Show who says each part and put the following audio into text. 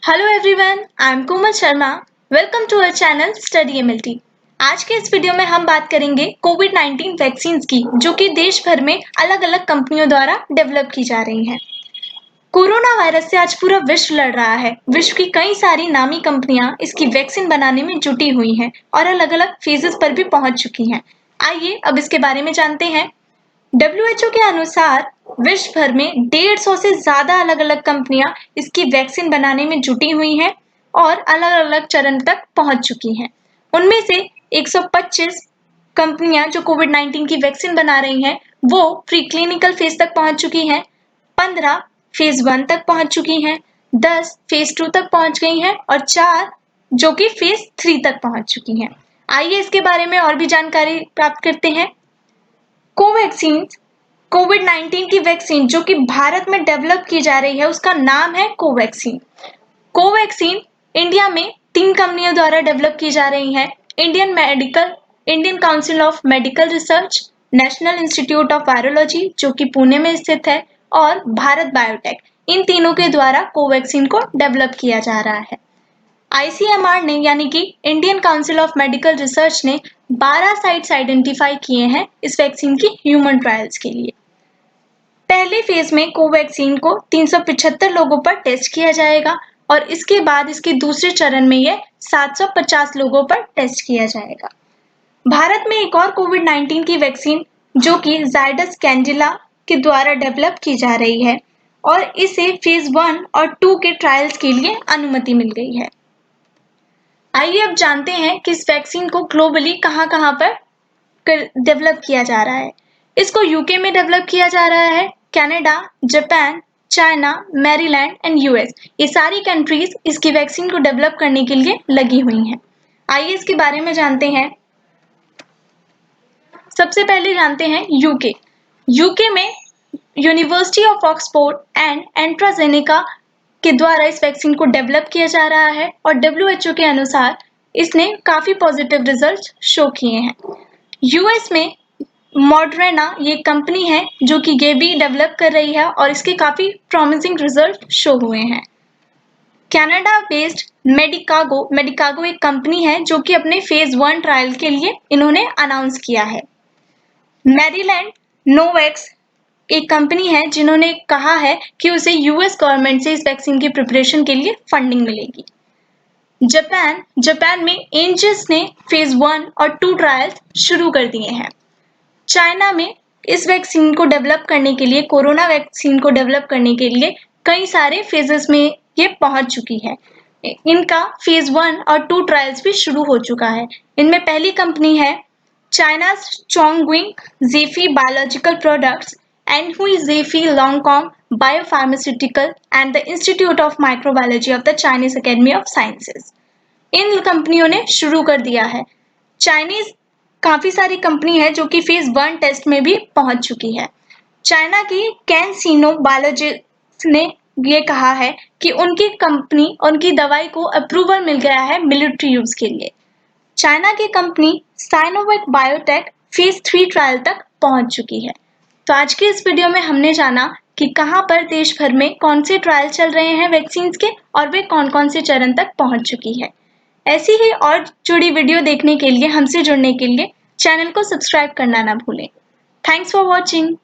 Speaker 1: Hello everyone, I am Komal Sharma. Welcome to our channel study MLT. आज के इस video में हम बात करेंगे कोविड-19 वैक्सीन की, जो कि देश भर में अलग-अलग कंपनियों द्वारा डेवलप की जा रही हैं। कोरोना वायरस से आज पूरा विश्व लड़ रहा है। विश्व की कई सारी नामी कंपनियां इसकी वैक्सीन बनाने में जुटी हुई हैं और अलग-अलग फेजेस पर भी पहुंच चुकी हैं। आइए अब इसके बारे में जानते हैं। WHO के अनुसार विश्व भर में 150 से ज्यादा अलग-अलग कंपनियां इसकी वैक्सीन बनाने में जुटी हुई हैं और अलग-अलग चरण तक पहुंच चुकी हैं। उनमें से 125 कंपनियां जो कोविड-19 की वैक्सीन बना रही हैं, वो प्री क्लिनिकल फेज तक पहुंच चुकी हैं, 15 फेज 1 तक पहुंच चुकी हैं, 10 फेज 2 तक पहुंच गई हैं और 4 जो कि फेज 3 तक पहुंच चुकी हैं। आइए इसके बारे में और भी जानकारी प्राप्त करते हैं। कोवैक्सीन कोविड-19 की वैक्सीन जो कि भारत में डेवलप की जा रही है, उसका नाम है कोवैक्सीन। कोवैक्सीन इंडिया में 3 कंपनियों द्वारा डेवलप की जा रही है। Indian council of medical research, national institute of virology जो कि पुणे में स्थित है और भारत बायोटेक। इन तीनों के द्वारा कोवैक्सीन को डेवलप किया जा रहा है। ICMR ने यानी कि Indian council of medical research ने 12 साइट्स आइडेंटिफाई किए हैं इस वैक्सीन की ह्यूमन ट्रायल्स के लिए। पहले फेज में कोवैक्सीन को 375 लोगों पर टेस्ट किया जाएगा और इसके बाद इसके दूसरे चरण में यह 750 लोगों पर टेस्ट किया जाएगा। भारत में एक और कोविड-19 की वैक्सीन जो कि जायडस कैडिला के द्वारा डेवलप की जा रही है और इसे फेज 1 और 2 के ट्रायल्स के लिए अनुमति मिल गई है। आइए अब जानते हैं कि इस वैक्सीन को ग्लोबली कहां-कहां पर डेवलप किया जा रहा है। इसको यूके में डेवलप किया जा रहा है, Canada, Japan, China, Maryland and US. ये सारी कंट्रीज इसकी वैक्सीन को डेवलप करने के लिए लगी हुई हैं। आइए इसके बारे में जानते हैं। सबसे पहले जानते हैं यूके। यूके में university of Oxford and AstraZeneca के द्वारा इस वैक्सीन को डेवलप किया जा रहा है और WHO के अनुसार इसने काफी पॉजिटिव रिजल्ट शो किए हैं। यूएस में मॉडर्ना ये कंपनी है जो कि ये भी डेवलप कर रही है और इसके काफी प्रॉमिसिंग रिजल्ट शो हुए हैं। कनाडा बेस्ड मेडिकागो एक कंपनी है जो कि अपने फेज 1 ट्रायल के लिए इन्होंने अनाउंस किया है। मैरीलैंड नोवैक्स एक कंपनी है जिन्होंने कहा है कि उसे यूएस गवर्नमेंट से इस वैक्सीन की प्रिपरेशन के लिए फंडिंग मिलेगी। जापान में एंजिस ने फेज 1 और 2 ट्रायल्स शुरू कर दिए हैं। चाइना में इस वैक्सीन को डेवलप करने के लिए, कोरोना वैक्सीन को डेवलप करने के लिए कई सारे फेजेस में ये पहुंच चुकी है। इनका फेज 1 और 2 ट्रायल्स भी शुरू हो चुका है। इनमें पहली कंपनी है China's Chongqing Zhifei biological products and Hui Zhifei Longcom Biopharmaceutical and the Institute of Microbiology of the Chinese Academy of Sciences। इन कंपनियों ने शुरू कर दिया है। चाइनीज काफी सारी कंपनी है जो कि फेज 1 टेस्ट में भी पहुंच चुकी है। चाइना की कैनसिनो बायोलॉजिक्स ने ये कहा है कि उनकी दवाई को अप्रूवल मिल गया है मिलिट्री यूज के लिए। चाइना की कंपनी साइनोवेक बायोटेक फेज 3 ट्रायल तक पहुंच चुकी है। तो आज के इस वीडियो में हमने जाना कि कहां पर देश भर में कौन से ट्रायल चल रहे हैं वैक्सीन के और वे कौन-कौन से चरण तक पहुंच चुकी है। ऐसी ही और जुड़ी वीडियो देखने के लिए, हमसे जुड़ने के लिए चैनल को सब्सक्राइब करना ना भूलें। Thanks for watching.